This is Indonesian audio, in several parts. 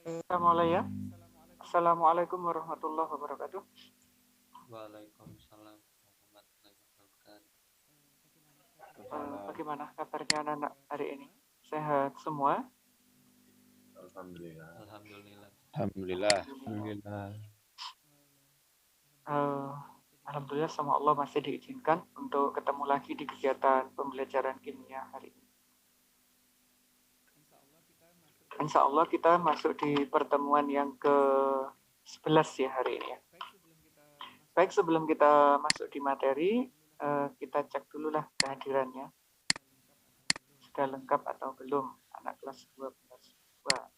Assalamualaikum. Assalamualaikum warahmatullahi wabarakatuh. Waalaikumsalam warahmatullahi wabarakatuh. Bagaimana kabarnya anak-anak hari ini? Sehat semua? Alhamdulillah. Alhamdulillah. Alhamdulillah. Alhamdulillah. Alhamdulillah sama Allah masih diizinkan untuk ketemu lagi di kegiatan pembelajaran kimia hari ini. Insya Allah kita masuk di pertemuan yang ke-11 ya hari ini ya. Baik, sebelum kita masuk di materi, kita cek dulu lah kehadirannya. Sudah lengkap atau belum anak kelas 12? Wah.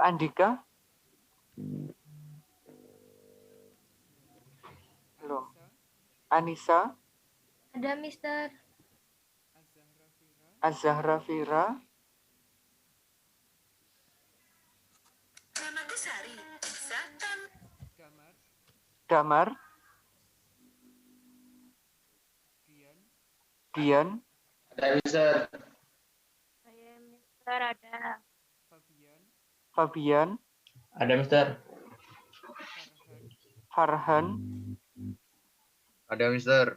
Andika? Belum. Anissa? Ada Mister. Az-Zahra Fira? Damar? Dian? Ada Mister. Saya Mister ada. Fabian? Ada Mister. Farhan? Ada Mister.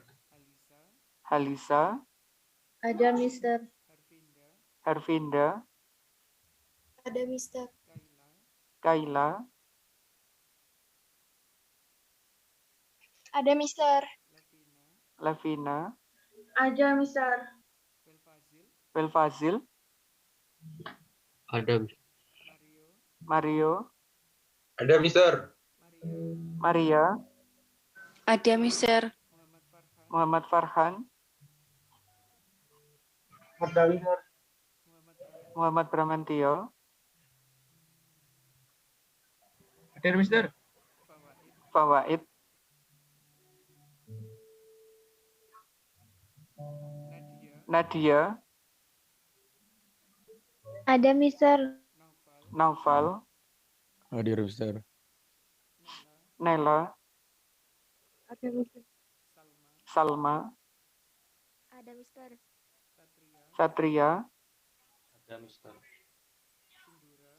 Halisa? Ada Mister. Hervinda? Ada Mister. Kaila? Ada Mister. Lavina? Ada Mister. Belfazil? Ada Mario? Ada Mister. Maria? Ada Mister. Muhammad Farhan? Ada Mister. Muhammad Bramantio? Ada Mister. Fawaid? Nadia? Ada Mister. Naufal? Hadir Mister. Nela? Ada Mister. Salma? Ada Mister. Satria? Ada Mister.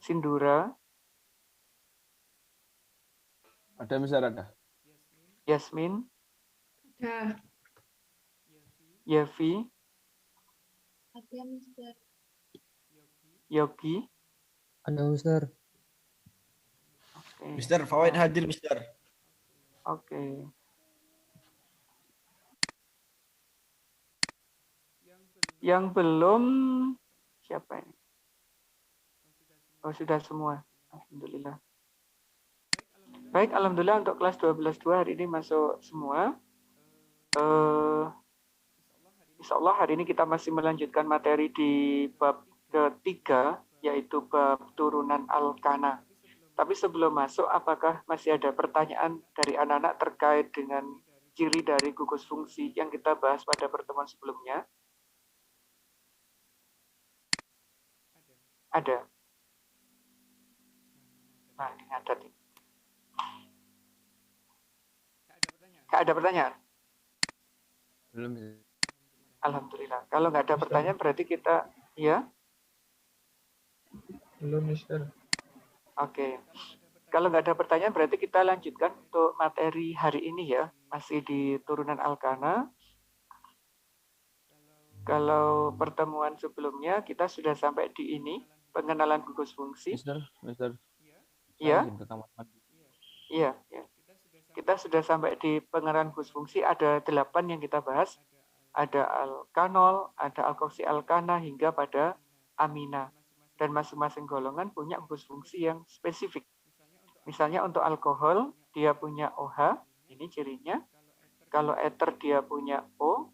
Sindura? Ada Mister ada. Yasmin? Ada. Yevi? Ada Mister. Yogi? Ada Mister. Oke. Mister Fawaid hadir Mister. Oke. Yang belum siapa ini? Oh, sudah semua. Alhamdulillah. Baik, alhamdulillah untuk kelas 12-2 hari ini masuk semua. Insya Allah hari ini kita masih melanjutkan materi di bab ketiga, yaitu bab turunan Alkana. Tapi sebelum masuk, apakah masih ada pertanyaan dari anak-anak terkait dengan ciri dari gugus fungsi yang kita bahas pada pertemuan sebelumnya? Ada. Nah, ini ada. Nggak ada pertanyaan? Belum. Alhamdulillah. Kalau nggak ada pertanyaan berarti kita, ya? Belum Mister. Oke. Kalau nggak ada pertanyaan berarti kita lanjutkan untuk materi hari ini ya. Masih di turunan Alkana. Kalau pertemuan sebelumnya kita sudah sampai di ini, pengenalan gugus fungsi. Mister. Iya? Izin ke kamar mandi. Iya, ya. Kita sudah sampai di pengenalan gugus fungsi, ada 8 yang kita bahas. Ada alkanol, ada alkoksi alkana, hingga pada amina. Dan masing-masing golongan punya gugus fungsi yang spesifik. Misalnya untuk alkohol, dia punya OH, ini cirinya. Kalau ether dia punya O.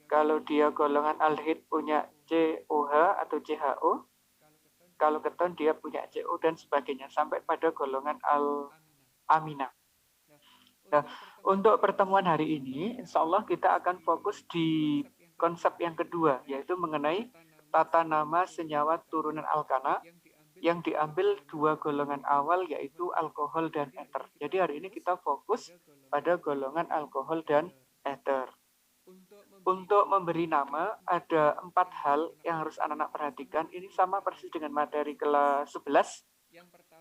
Kalau dia golongan aldehid punya COH atau CHO. Kalau keton dia punya CO dan sebagainya. Sampai pada golongan amina. Nah, untuk pertemuan hari ini, insya Allah kita akan fokus di konsep yang kedua, yaitu mengenai tata nama senyawa turunan alkana yang diambil dua golongan awal, yaitu alkohol dan ether. Jadi hari ini kita fokus pada golongan alkohol dan ether. Untuk memberi nama, ada 4 hal yang harus anak-anak perhatikan. Ini sama persis dengan materi kelas 11.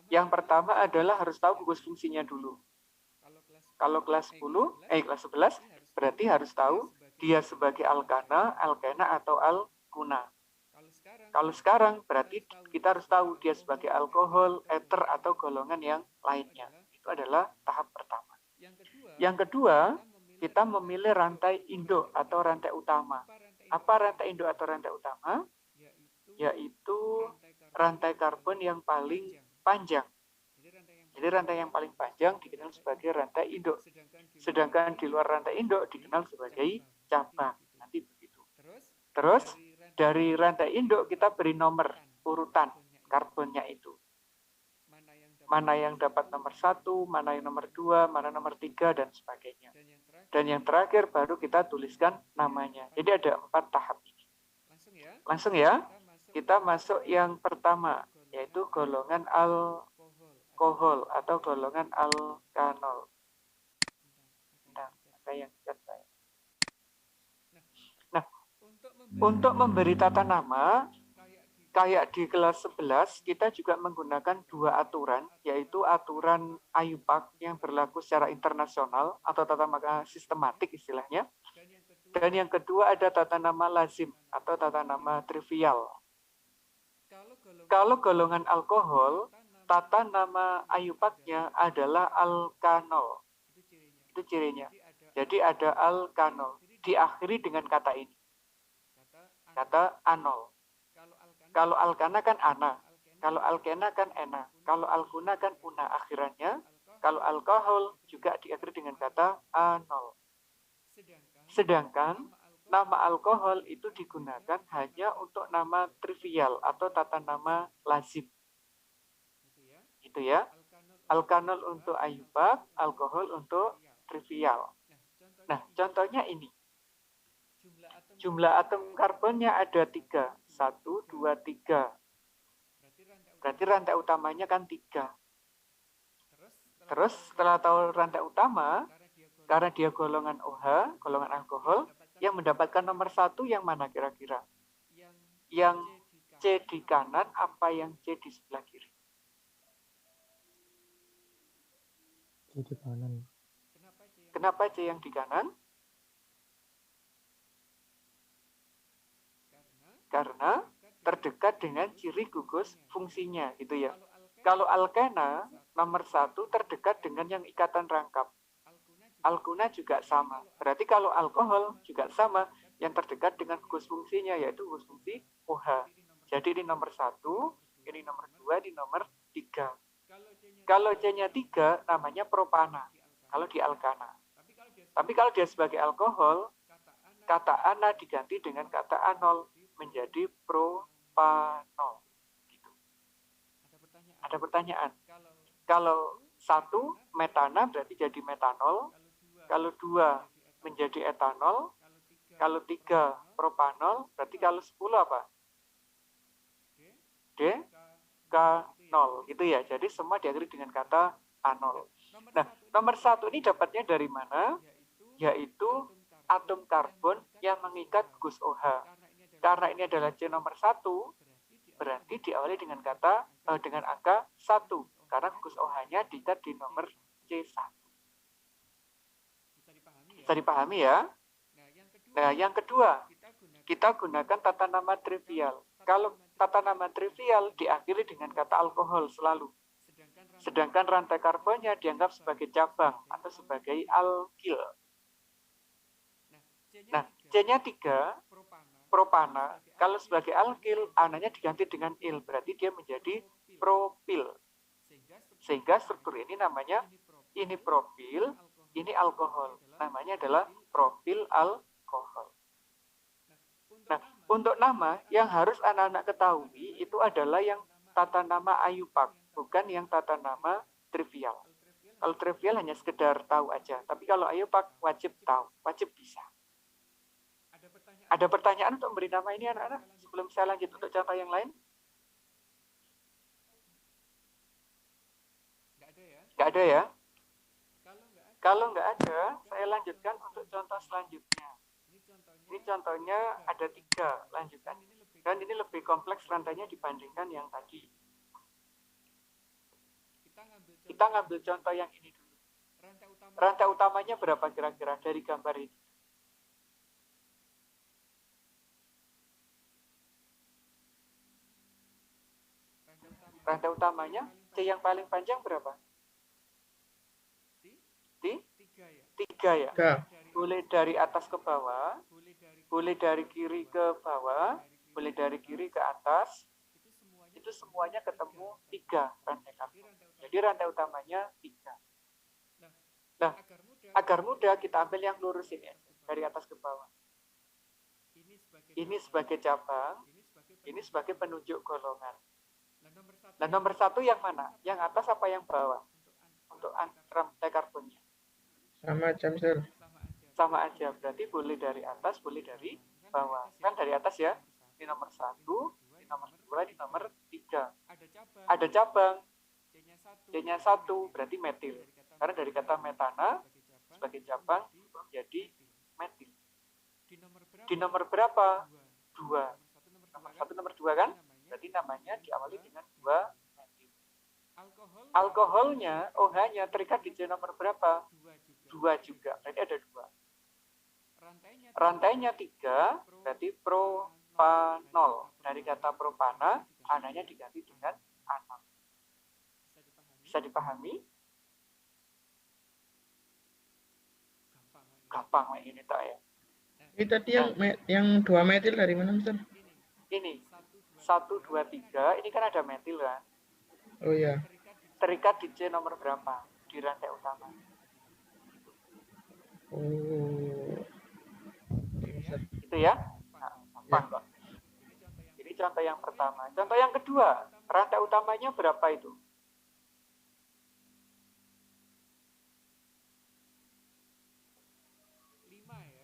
Yang pertama adalah harus tahu gugus fungsinya dulu. Kalau kelas 11, berarti harus tahu dia sebagai alkana, alkena, atau alkuna. Kalau sekarang, berarti kita harus tahu dia sebagai alkohol, ether, atau golongan yang lainnya. Itu adalah tahap pertama. Yang kedua, kita memilih rantai induk atau rantai utama. Apa rantai induk atau rantai utama? Yaitu rantai karbon yang paling panjang. Jadi rantai yang paling panjang dikenal sebagai rantai induk. Sedangkan di luar rantai induk dikenal sebagai cabang. Nanti begitu. Terus dari rantai induk kita beri nomor urutan karbonnya itu. Mana yang dapat nomor 1, mana yang nomor 2, mana nomor 3, dan sebagainya. Dan yang terakhir baru kita tuliskan namanya. Jadi ada 4 tahap ini. Langsung ya, kita masuk yang pertama, yaitu golongan alkohol atau golongan alkanol. Nah, untuk memberi tata nama, kayak di kelas 11, kita juga menggunakan 2 aturan, yaitu aturan IUPAC yang berlaku secara internasional atau tata nama sistematik istilahnya. Dan yang kedua ada tata nama lazim atau tata nama trivial. Kalau golongan alkohol, tata nama IUPAC-nya adalah alkanol. Itu cirinya. Jadi ada alkanol. Diakhiri dengan kata ini. Kata anol. Kalau alkana kan ana, kalau alkena kan ena, kalau alkuna kan una akhirannya, kalau alkohol juga diakhiri dengan kata anol. Sedangkan nama alkohol itu digunakan hanya untuk nama trivial atau tata nama lazim. Itu ya. Alkanol untuk IUPAC, alkohol untuk trivial. Nah, contohnya ini. Jumlah atom karbonnya ada 3. 1, 2, 3. Berarti rantai utamanya kan 3. Terus setelah tahu rantai utama, karena dia golongan OH, golongan alkohol, yang mendapatkan nomor 1 yang mana kira-kira? Yang C di kanan apa yang C di sebelah kiri? C di kanan. Kenapa C yang di kanan? Karena terdekat dengan ciri gugus fungsinya, gitu ya. Kalau alkena, nomor 1 terdekat dengan yang ikatan rangkap. Alkuna juga sama. Berarti kalau alkohol juga sama, yang terdekat dengan gugus fungsinya, yaitu gugus fungsi OH. Jadi ini nomor 1, ini nomor 2, ini nomor 3. Kalau C-nya 3, namanya propana, kalau di alkana. Tapi kalau dia sebagai alkohol, kata ana diganti dengan kata anol, menjadi propanol. Gitu. Ada pertanyaan? Kalau 1 metana berarti jadi metanol, kalau 2 menjadi etanol, kalau 3 propanol, berarti kalau 10 apa? Dekanol. Gitu ya. Jadi semua diakhiri dengan kata anol. Nah, nomor 1 ini dapatnya dari mana? Yaitu atom karbon yang mengikat gugus OH. Karena ini adalah C nomor 1, berarti diawali dengan kata dengan angka 1. Karena gugus OH-nya diikat di nomor C1. Bisa dipahami ya? Nah, yang kedua, kita gunakan tata nama trivial. Kalau tata nama trivial diakhiri dengan kata alkohol selalu. Sedangkan rantai karbonnya dianggap sebagai cabang atau sebagai alkil. Nah, C-nya 3, propana, kalau sebagai alkil, ananya diganti dengan il, berarti dia menjadi propil. Sehingga struktur ini namanya, ini propil, ini alkohol. Namanya adalah propil alkohol. Nah, untuk nama yang harus anak-anak ketahui, itu adalah yang tata nama IUPAC, bukan yang tata nama trivial. Kalau trivial hanya sekedar tahu aja, tapi kalau IUPAC wajib tahu, wajib bisa. Ada pertanyaan untuk memberi nama ini anak-anak sebelum saya lanjut untuk contoh yang lain? Nggak ada ya? Kalau nggak ada, saya Saya lanjutkan untuk contoh selanjutnya. Ini contohnya ada 3, lanjutkan. Dan ini lebih kompleks rantainya dibandingkan yang tadi. Kita ngambil contoh yang ini dulu. Rantai utamanya berapa kira-kira dari gambar ini? Rantai utamanya C yang paling panjang berapa? Tiga ya. Boleh dari atas ke bawah, boleh dari kiri ke bawah, boleh dari kiri ke atas. Itu semuanya ketemu 3 rantai karbon. Jadi rantai utamanya 3. Nah, agar mudah kita ambil yang lurus ini aja, dari atas ke bawah. Ini sebagai cabang, ini sebagai penunjuk golongan. Nah, nomor 1 yang mana? Yang atas apa yang bawah? Untuk rantai karbonnya. Sama aja, Mister. Sama aja, berarti boleh dari atas, boleh dari bawah. Kan dari atas ya. Ini nomor 1, ini nomor 2, ini nomor 3. Ada cabang. C-nya 1, berarti metil. Karena dari kata metana, sebagai cabang, menjadi metil. Di nomor berapa? 2. Nomor 1, nomor 2 kan? Berarti namanya diawali dengan 2 metil. Alkoholnya, OH-nya terikat di C nomor berapa? 2 juga, berarti ada 2. Rantainya 3, berarti propanol. Dari kata propana, ananya diganti dengan anol. Bisa dipahami? Gampang kayak ini tak ya? Ini tadi yang 2 metil dari mana, Mister? Ini 1, 2, 3, ini kan ada metil kan? Oh iya. Terikat di C nomor berapa? Di rantai utama. Oh. Itu ya? Nah, gampang kok. Ini contoh yang pertama. Contoh yang kedua, rantai utamanya berapa itu?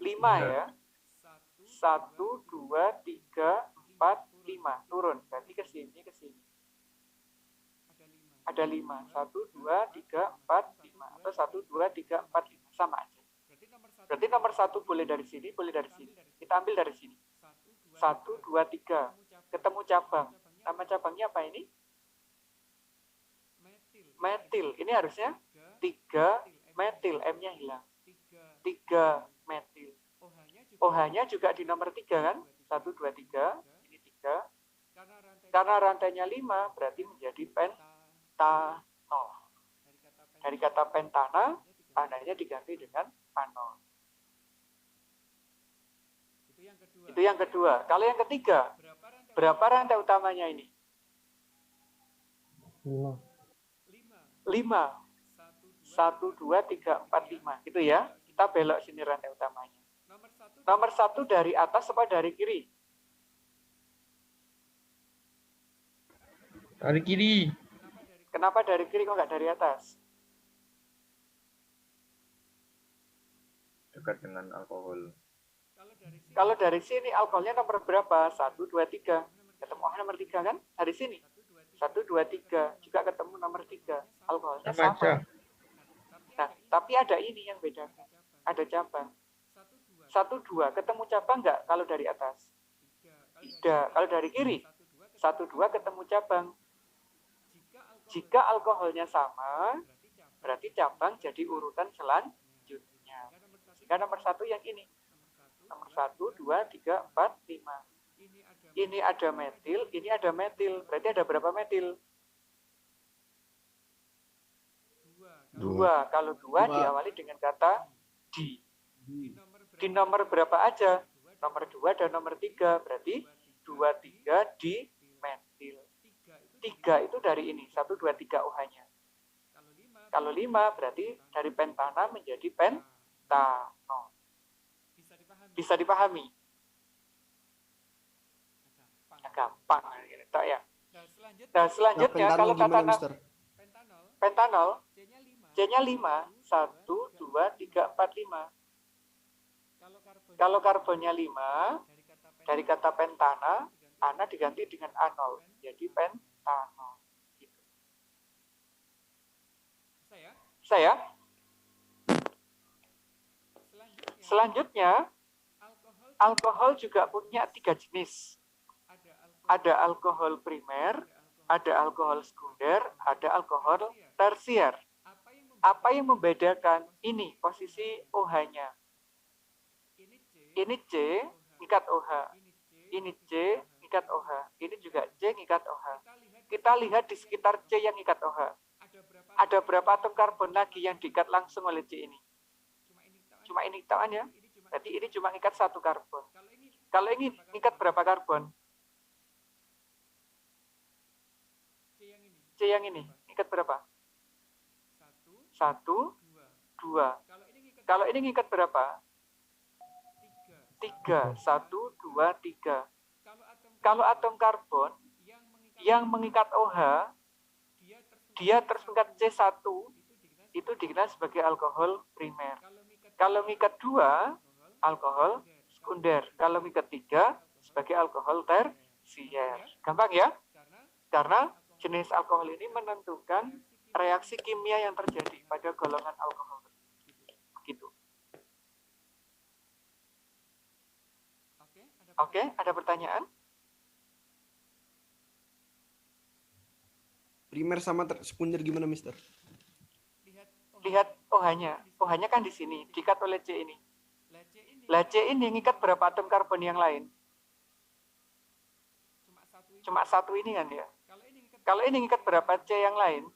5 ya. 1, 2, 3, 4, 5. Turun. Berarti ke sini, ke sini. Ada 5. 1, 2, 3, 4, 5. Atau 1, 2, 3, 4, 5. Sama aja. Berarti nomor 1 boleh dari sini, boleh dari sini. Kita ambil dari sini. 1, 2, 3. Ketemu cabang. Nama cabangnya apa ini? Metil. Ini harusnya 3 metil. M-nya hilang. 3 metil. OH-nya juga di nomor 3 kan? 1, 2, 3. Ini 3. Karena rantainya 5, berarti menjadi pentanol. Dari kata pentana, tandanya diganti dengan anol. Itu yang kedua. Kalau yang ketiga, berapa rantai utamanya ini? 5. 5. 1, 2, 3, 4, 5. Gitu ya. Kita belok sini rantai utamanya. Nomor 1 dari atas apa dari kiri? Dari kiri. Kenapa dari kiri kok nggak dari atas? Dekat dengan alkohol. Kalau dari sini alkoholnya nomor berapa? 1, 2, 3. Ketemu nomor 3 kan? Dari sini. 1, 2, 3. Juga ketemu nomor 3. Alkoholnya Sama aja. sama. Nah, tapi ada ini yang beda. Ada cabang. 1, 2. Ketemu cabang nggak kalau dari atas? Tidak. Kalau dari kiri? 1, 2 ketemu cabang. Jika alkoholnya sama, berarti cabang jadi urutan selanjutnya. Jika nomor 1 yang ini. Nomor 1, 2, 3, 4, 5. Ini ada metil, ini ada metil. Berarti ada berapa metil? 2. Kalau 2 diawali dengan kata di. Di nomor berapa aja? Nomor 2 dan nomor 3. Berarti 2, 3 di metil. 3 itu dari ini. 1, 2, 3 OH-nya. Kalau 5 berarti dari pentana menjadi pentanol. Bisa dipahami? Gampang gitu ya. Nah, selanjutnya kalau tatanan pentanol, C-nya 5, 1, 2, 3, 4, 5. Kalau karbonnya 5, dari kata pentana, ana diganti dengan anol, jadi pentanol. Gitu. Saya? Selanjutnya, alkohol juga punya 3 jenis. Ada alkohol primer, ada alkohol sekunder, ada alkohol tersier. Apa yang membedakan? Ini posisi OH-nya. Ini C, ngikat OH. Ini C, ngikat OH. Ini juga C, ngikat OH. Kita lihat di sekitar C yang ngikat OH. Ada berapa atom karbon lagi yang diikat langsung oleh C ini? Cuma ini tawan ya. Berarti ini cuma ngikat 1 karbon. Kalau ini ngikat berapa karbon? C yang ini ngikat berapa? 1, 2. Kalau ini ngikat berapa? 3, 1, 2, 3. Kalau atom karbon yang mengikat OH, dia terus mengikat C1, itu dikenal sebagai alkohol primer. Kalau mengikat 2, alkohol sekunder. Kalau mengikat 3, sebagai alkohol tersier. Gampang ya? Karena jenis alkohol ini menentukan reaksi kimia yang terjadi pada golongan alkohol. Gitu. Oke, ada pertanyaan? Primer sama sekunder gimana, Mister? Lihat OH-nya. OH-nya kan di sini, diikat oleh C ini. Lah C ini ngikat berapa atom karbon yang lain? Cuma 1 ini kan ya. Kalau ini ngikat berapa C yang lain?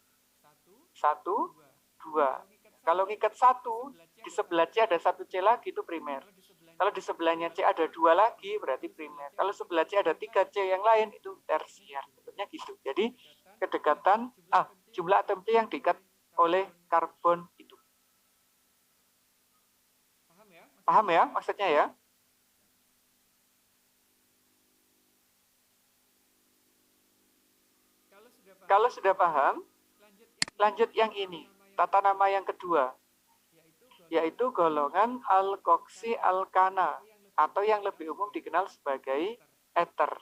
1, 2. Kalau ngikat 1, di sebelah C ada 1 C lagi, itu primer. Kalau di sebelahnya C ada 2 lagi, berarti primer. Kalau sebelah C ada 3 C yang lain, itu tersier. Bentuknya gitu. Jadi, kedekatan, jumlah atom C yang diikat oleh karbon itu. Paham ya maksudnya ya? Kalau sudah paham, lanjut yang ini. Tata nama yang kedua, yaitu golongan alkoksi alkana, atau yang lebih umum dikenal sebagai ether.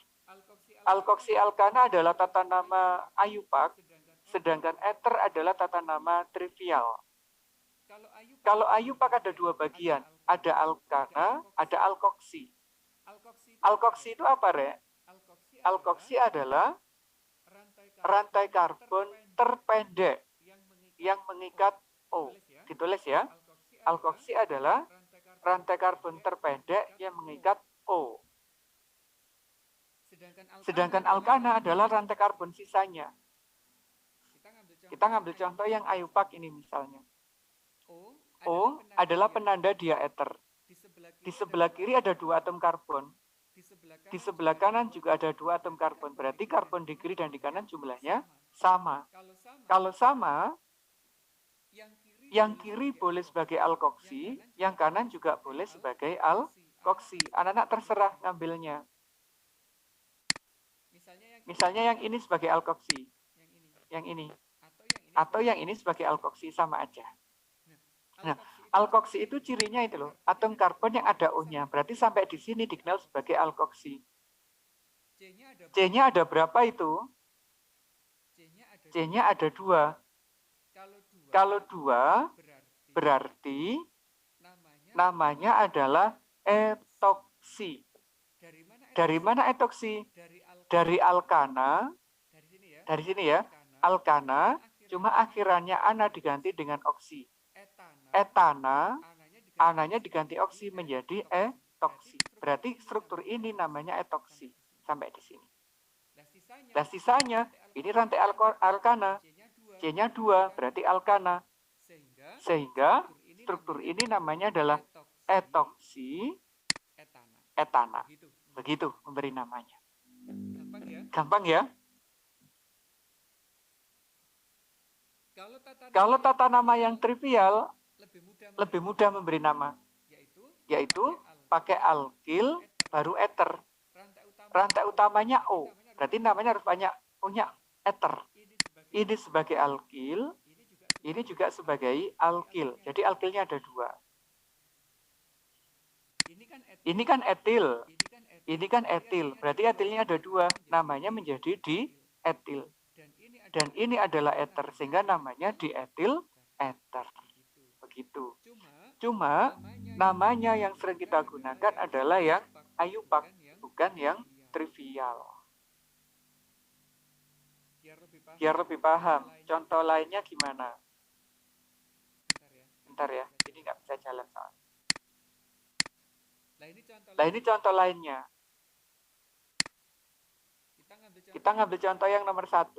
Alkoksi alkana adalah tata nama IUPAC, sedangkan ether adalah tata nama trivial. Kalau IUPAC ada 2 bagian, ada alkana, ada alkoksi. Alkoksi itu apa, Rek? Alkoksi adalah rantai karbon terpendek yang mengikat O. Ditulis ya. Alkoksi adalah rantai karbon terpendek yang mengikat O. Sedangkan alkana adalah rantai karbon sisanya. Kita ngambil contoh yang IUPAC ini misalnya. O adalah penanda dia ether. Di sebelah kiri ada 2 atom karbon. Di sebelah kanan juga ada 2 atom karbon. Berarti karbon di kiri dan di kanan jumlahnya sama. Kalau sama, yang kiri boleh sebagai alkoksi, yang kanan juga boleh sebagai alkoksi. Anak-anak terserah ngambilnya. Misalnya yang ini sebagai alkoksi, yang ini. Atau yang ini sebagai alkoksi, sama aja. Nah, alkoksi itu cirinya itu loh, atom karbon yang ada O-nya. Berarti sampai di sini dikenal sebagai alkoksi. C-nya ada berapa itu? C-nya ada 2. Kalau 2, berarti namanya adalah etoksi. Dari mana etoksi? Dari alkana. Dari sini ya. Alkana, cuma akhirannya ana diganti dengan oksi. Etana, ananya diganti oksi menjadi etoksi. Berarti struktur ini namanya etoksi. Sampai di sini. Nah sisanya, ini rantai alkana. C-nya 2, berarti alkana. Sehingga struktur ini namanya adalah etoksi etana. Begitu memberi namanya. Gampang ya? Kalau tata nama yang trivial, lebih mudah memberi nama. Yaitu pakai alkil, baru ether. Rantai utamanya O. Berarti namanya harus banyak punya ether. Ini sebagai alkil, ini juga sebagai alkil. Jadi alkilnya ada 2. Ini kan etil. Ini kan etil. Berarti etilnya ada 2. Namanya menjadi dietil. Dan ini adalah ether. Sehingga namanya dietil ether. begitu. Cuma namanya yang sering kita gunakan adalah yang ayupak, bukan yang trivial. Biar lebih paham, contoh lainnya gimana? Bentar ya, ini nggak bisa jalan soalnya. Nah ini contoh lainnya. Kita ngambil contoh yang nomor 1.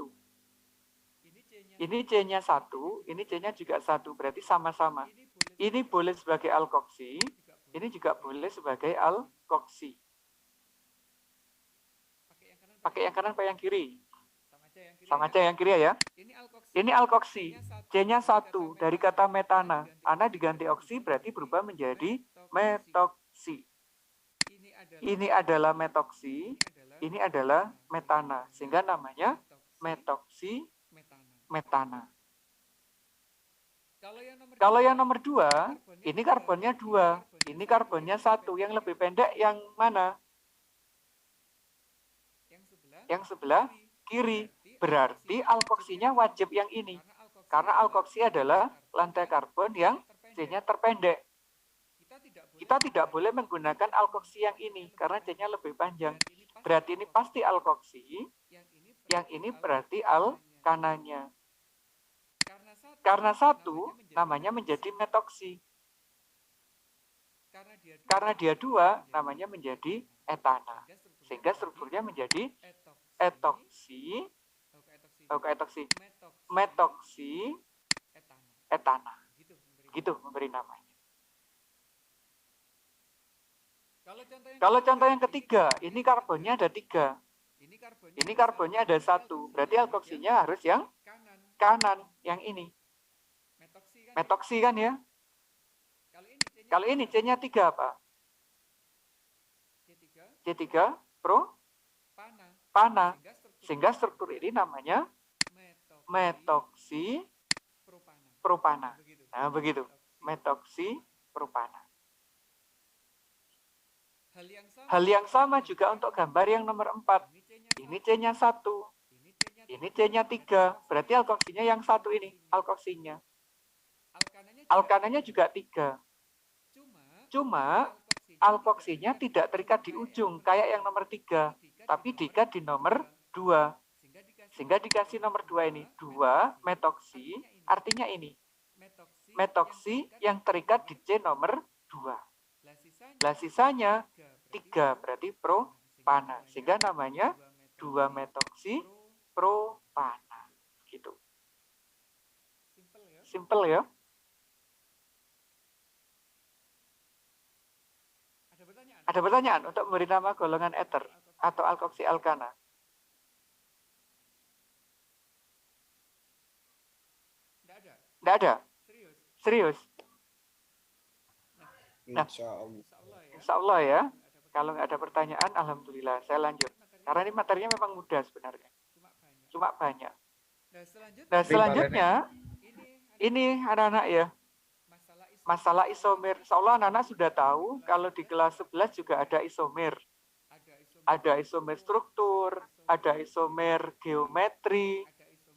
Ini C-nya 1, ini C-nya juga 1, berarti sama-sama. Ini boleh sebagai alkoksi, ini juga boleh sebagai alkoksi. Pakai yang kanan apa yang kiri? Sama aja yang kiri ya. Ini alkoksi, C-nya 1 dari kata metana. Ana diganti oksi berarti berubah menjadi metoksi. Ini adalah metoksi, ini adalah metana. Sehingga namanya metoksi metana. Kalau yang nomor 2, ini karbonnya 2, ini karbonnya 1. Yang lebih pendek yang mana? Yang sebelah kiri. Berarti alkoksinya wajib yang ini. Karena alkoksi adalah lantai karbon yang C-nya terpendek. Kita tidak boleh menggunakan alkoksi yang ini, karena C-nya lebih panjang. Berarti ini pasti alkoksi, yang ini berarti alkananya. Karena 1, namanya menjadi metoksi. Karena dia 2, namanya menjadi etana. Sehingga strukturnya menjadi etoksi, metoksi, etana. Gitu memberi namanya. Kalau contoh yang ketiga, ini karbonnya ada 3. Ini karbonnya ada 1. Berarti alkoksinya harus yang kanan, yang ini. Metoksi kan ya? Kalau ini C-nya 3 apa? C3 pana. Sehingga struktur ini namanya metoksi propana. Nah, begitu. Metoksi propana. Hal yang sama juga untuk gambar yang nomor 4. Ini C-nya 1. Ini C-nya 3. Berarti alkoksinya yang 1 ini. Alkoksinya. Alkananya juga 3. Cuma alkoksinya tidak terikat di ujung. Kayak yang nomor 3. Tapi diikat di nomor 2. Sehingga dikasih nomor 2 ini. 2 metoksi. Artinya ini. Metoksi yang terikat di C nomor 2. Lah sisanya 3 berarti propana. Sehingga namanya 2 metoksi propana. Gitu. Simple ya. Ada pertanyaan untuk memberi nama golongan ether atau alkoksi alkana? Tidak ada? Serius? Nah, insya Allah ya. Kalau nggak ada pertanyaan, alhamdulillah. Saya lanjut. Karena ini materinya memang mudah sebenarnya. Cuma banyak. Nah, selanjutnya, ini anak-anak ya. Masalah isomer. Insya Allah anak-anak sudah tahu, kalau di kelas 11 juga ada isomer. Ada isomer struktur, ada isomer geometri,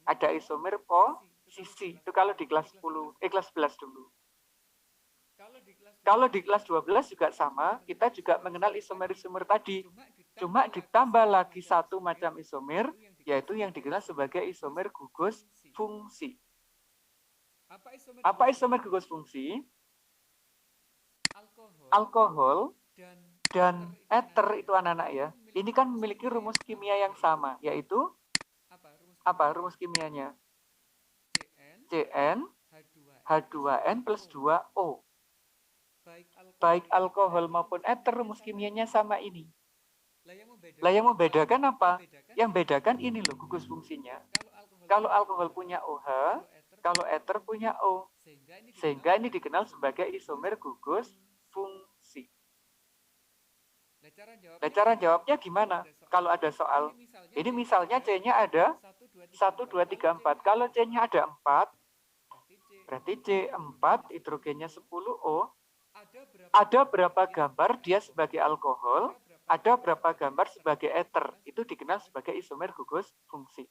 ada isomer posisi. Itu kalau di kelas 11 dulu. Kalau di kelas 12 juga sama, kita juga mengenal isomer-isomer tadi. Cuma ditambah lagi satu macam isomer, yaitu yang dikenal sebagai isomer gugus fungsi. Apa isomer gugus fungsi? Alkohol dan ether itu anak-anak ya. Ini kan memiliki rumus kimia yang sama, yaitu apa rumus kimianya? Cn H2n plus 2O. Baik alkohol maupun ether rumus kimianya sama ini. Lah yang membedakan apa? Yang bedakan ini loh gugus fungsinya. Kalau alkohol punya OH, kalau ether punya O. Sehingga ini dikenal sebagai isomer gugus fungsi. Nah, cara jawabnya gimana? Kalau ada soal, ini misalnya C-nya ada 1, 2, 3, 4. Kalau C-nya ada 4, berarti C4 hidrogennya 10O. Ada berapa gambar dia sebagai alkohol, ada berapa gambar sebagai ether. Itu dikenal sebagai isomer gugus fungsi.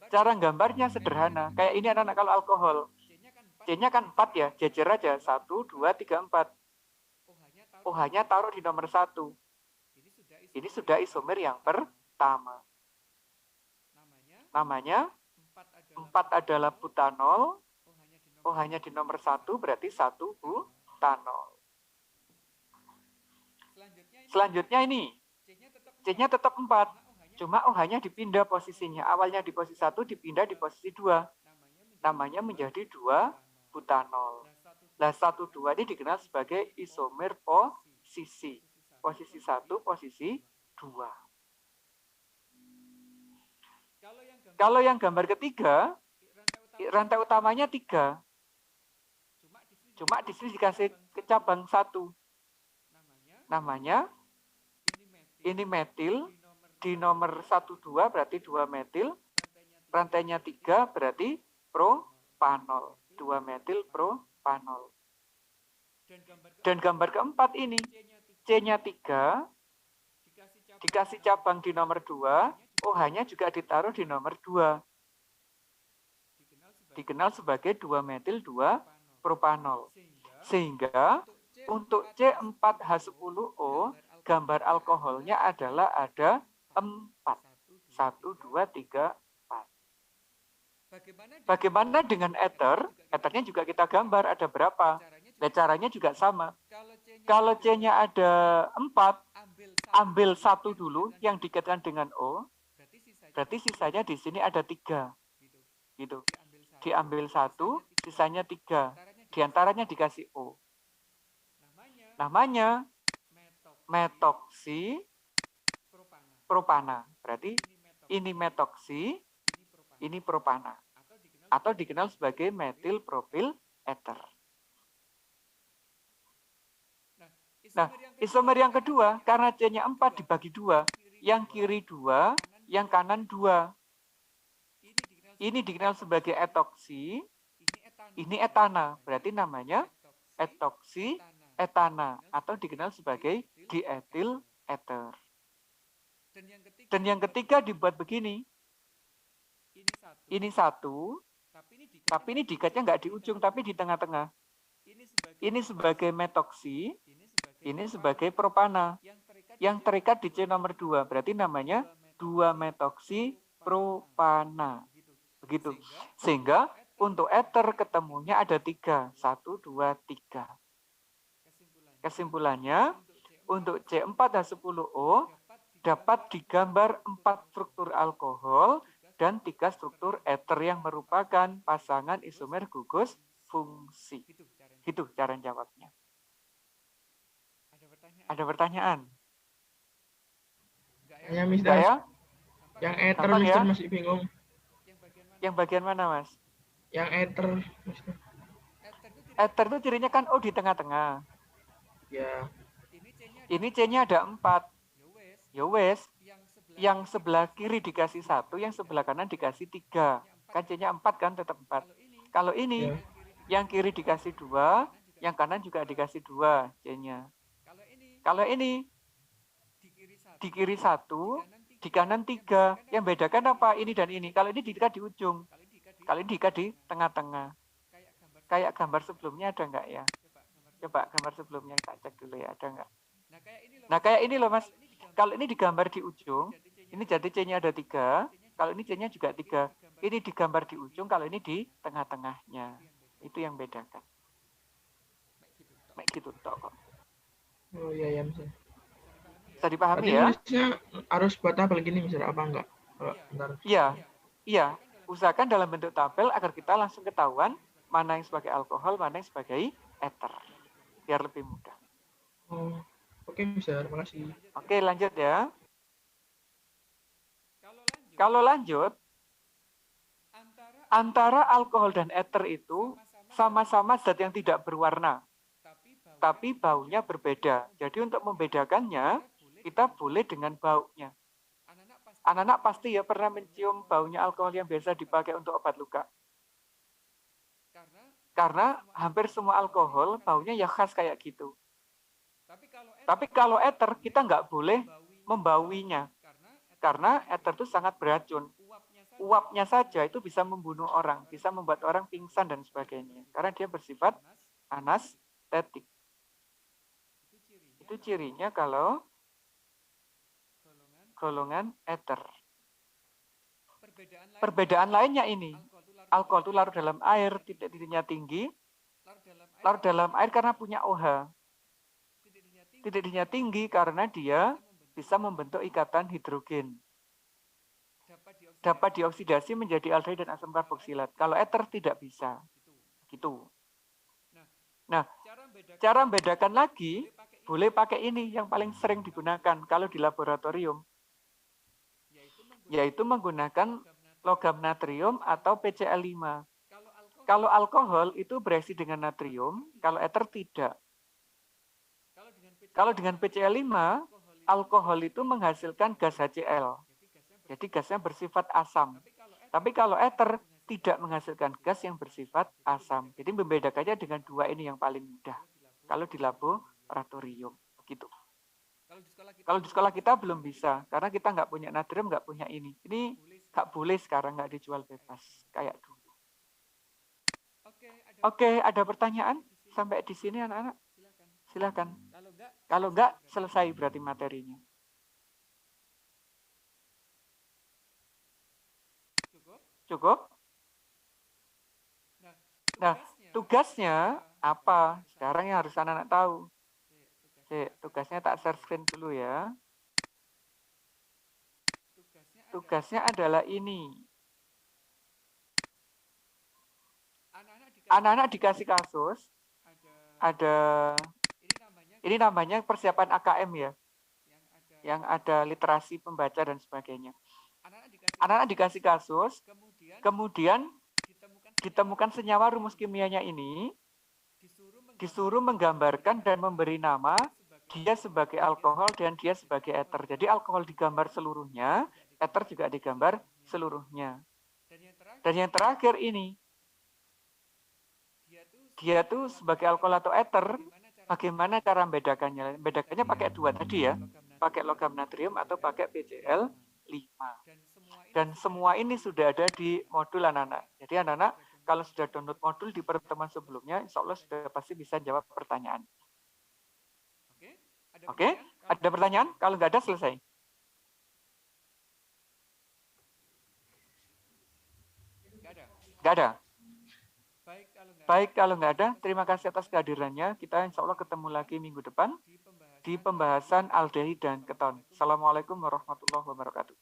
Cara gambarnya sederhana. Kayak ini anak-anak kalau alkohol. C-nya kan 4 ya, jejer aja. 1, 2, 3, 4. OH-nya taruh di nomor 1. Ini sudah isomer yang pertama. Namanya 4 adalah butanol. OH-nya di nomor 1 berarti 1 butanol. Selanjutnya ini, C-nya tetap 4. Cuma OH-nya dipindah posisinya. Awalnya di posisi 1, dipindah di posisi 2. Namanya menjadi 2 butanol. Nah, 1, 2 ini dikenal sebagai isomer posisi. Posisi 1, posisi 2. Kalau yang gambar ketiga, rantai utamanya 3. Cuma di sini dikasih ke cabang 1. Namanya ini metil, di nomor 1, 2 berarti 2 metil, rantainya 3 berarti propanol. 2 metil propanol. Dan gambar keempat ini, C-nya 3, dikasih cabang di nomor 2, OH-nya juga ditaruh di nomor 2. Dikenal sebagai 2 metil 2 propanol. Sehingga untuk C4H10O, gambar alkoholnya adalah ada 4. 1, 2, 3, 4. Bagaimana dengan ether? Ethernya juga kita gambar ada berapa. Nah, caranya juga sama. Kalau C-nya ada 4, ambil 1 dulu yang dikaitkan dengan O. Berarti sisanya di sini ada 3. Gitu. Diambil 1, sisanya 3. Di antaranya dikasih O. Namanya metoksi propana. Berarti ini metoksi, ini propana. Atau dikenal sebagai metil propil ether. Nah, isomer yang kedua, karena C-nya 4 dibagi 2. Yang kiri 2, yang kanan 2. Ini dikenal sebagai etoksi, ini etana. Berarti namanya etoksi etana. Atau dikenal sebagai dietil ether. Dan yang ketiga dibuat begini. Ini 1, tapi ini dikatnya nggak di ujung, tapi di tengah-tengah. Ini sebagai metoksi, ini sebagai propana. Yang terikat di C nomor 2. Berarti namanya 2 metoksi propana. Begitu. Sehingga untuk ether ketemunya ada 3. 1, 2, 3. Kesimpulannya, untuk C4H10O dapat digambar 4 struktur alkohol dan 3 struktur ether yang merupakan pasangan isomer gugus fungsi. Gitu cara jawabnya. Ada pertanyaan? Ya, Mister. Enggak ya? Yang ether, Gampang Mister, ya? masih bingung. Yang bagian mana, Mas? Yang ether, Mister. Ether itu cirinya kan O di tengah-tengah. Ya. Ini C-nya ada 4. Ya wes. Yang sebelah kiri dikasih 1, yang sebelah kanan dikasih 3. Kan C-nya 4 kan, tetap 4. Kalau ini, yang kiri dikasih 2, yang kanan juga dikasih 2 C-nya. Kalau ini, di kiri 1, di kanan 3. Yang bedakan apa? Ini dan ini. Kalau ini diikat di ujung. Kalau ini diikat di tengah-tengah. Kayak gambar sebelumnya ada nggak ya? Coba gambar sebelumnya kita cek dulu ya, ada nggak? Nah, kayak ini loh, Mas. Kalau ini digambar di ujung, ini jadi C-nya ada 3. Kalau ini C-nya juga 3. Ini digambar di ujung, kalau ini di tengah-tengahnya. Itu yang bedakan. Kayak gitu toh kok. Oh iya, ya, Mister. Bisa dipahami Berarti ya? nulisnya harus buat tabel gini, Mister, apa enggak? Kalau bentar. Iya. Usahakan dalam bentuk tabel agar kita langsung ketahuan mana yang sebagai alkohol, mana yang sebagai ether. Biar lebih mudah. Oh, oke, Mister, makasih. Oke, lanjut ya. Kalau lanjut, antara alkohol dan ether itu sama-sama zat yang tidak berwarna, tapi baunya berbeda. Jadi untuk membedakannya, kita boleh dengan baunya. Anak-anak pasti ya pernah mencium baunya alkohol yang biasa dipakai untuk obat luka. Karena hampir semua alkohol baunya ya khas kayak gitu. Tapi kalau ether kita nggak boleh membauinya. Karena ether itu sangat beracun. uapnya saja itu bisa membunuh orang, bisa membuat orang pingsan dan sebagainya. Karena dia bersifat anestetik. Itu cirinya kalau golongan eter. Perbedaan lainnya ini, alkohol itu larut dalam air, titik-titiknya tinggi, larut dalam air karena punya OH. Titik-titiknya tinggi karena dia bisa membentuk ikatan hidrogen. Dapat dioksidasi menjadi aldehid dan asam karboksilat. Kalau eter tidak bisa. Gitu. Nah, cara membedakan lagi, boleh pakai ini yang paling sering digunakan kalau di laboratorium. Yaitu menggunakan logam natrium atau PCl5. Kalau alkohol itu bereaksi dengan natrium, kalau eter tidak. Kalau dengan PCl5, alkohol itu menghasilkan gas HCl. Jadi gasnya bersifat asam. Tapi kalau eter tidak menghasilkan gas yang bersifat asam. Jadi membedakannya dengan dua ini yang paling mudah. Kalau di laboratorium. Begitu. Kalau di sekolah kita belum bisa. Karena kita nggak punya natrium, nggak punya ini. Ini nggak boleh sekarang, nggak dijual bebas. Kayak dulu. Oke, ada pertanyaan? Sampai di sini anak-anak? Silakan. Kalau enggak, selesai berarti materinya. Cukup? Nah, tugasnya apa? Sekarang yang harus anak-anak tahu. Tugasnya tak share screen dulu ya. Tugasnya adalah ini. Anak-anak dikasih kasus, ada, ini namanya persiapan AKM ya, yang ada literasi pembaca dan sebagainya. Anak-anak dikasih kasus, kemudian ditemukan senyawa rumus kimianya ini, disuruh menggambarkan dan memberi nama dia sebagai alkohol dan dia sebagai eter. Jadi alkohol digambar seluruhnya, eter juga digambar seluruhnya. Dan yang terakhir ini, dia tuh sebagai alkohol atau eter, bagaimana cara membedakannya? Bedakannya pakai dua tadi ya, pakai logam natrium atau pakai PCl5. Dan semua ini sudah ada di modul anak-anak. Jadi anak-anak kalau sudah download modul di pertemuan sebelumnya, insya Allah sudah pasti bisa jawab pertanyaan. Oke, ada pertanyaan? Kalau nggak ada, selesai. Nggak ada? Baik, kalau nggak ada, terima kasih atas kehadirannya. Kita insya Allah ketemu lagi minggu depan di pembahasan aldehid dan keton. Assalamualaikum warahmatullahi wabarakatuh.